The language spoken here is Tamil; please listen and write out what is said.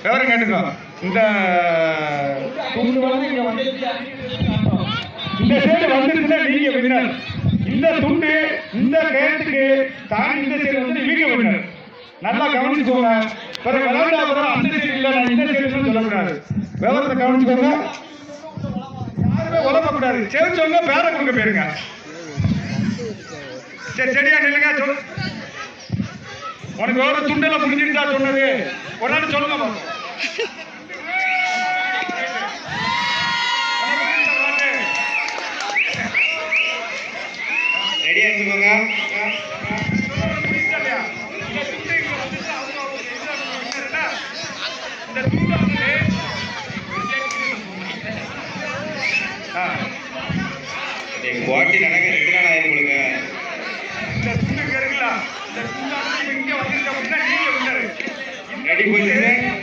விவரம் கேட்டுக்கோ. இந்த துண்டு வந்து இங்க வந்து இந்த சைடு வந்துருச்சுன்னா நீங்க வின்னர். இந்த துண்டு இந்த கேட்டுக்கு தாண்டி இந்த சைடு வந்து நீங்க வின்னர். நல்லா கவனிச்சுக்கோங்க. பிறகு விளையாண்டா அப்புறம் அந்த சைடு இல்லை நான் இந்த சைடு சொல்லக்கூடாது. விவரத்தை கவனிச்சுக்கோங்க. யாருமே உழப்பக்கூடாது. செவிச்சவங்க பேரை கொடுக்க போயிருங்க. சரி சரியா நில்லுங்க. சொல்லு உனக்கு எவ்வளவு துண்டெல்லாம் புரிஞ்சுக்கிட்டா சொன்னது ஒரு நாள் சொல்லுங்க. ரெடியா இருந்துக்கோங்க. போட்டி நடக்க 2 நாள் ஆயிரம் கொடுங்க. இந்த துண்டு இருக்குல்ல, இந்த துண்டு இங்க வந்துருக்க அப்படின்னா நீங்க ரெடி போயிட்டு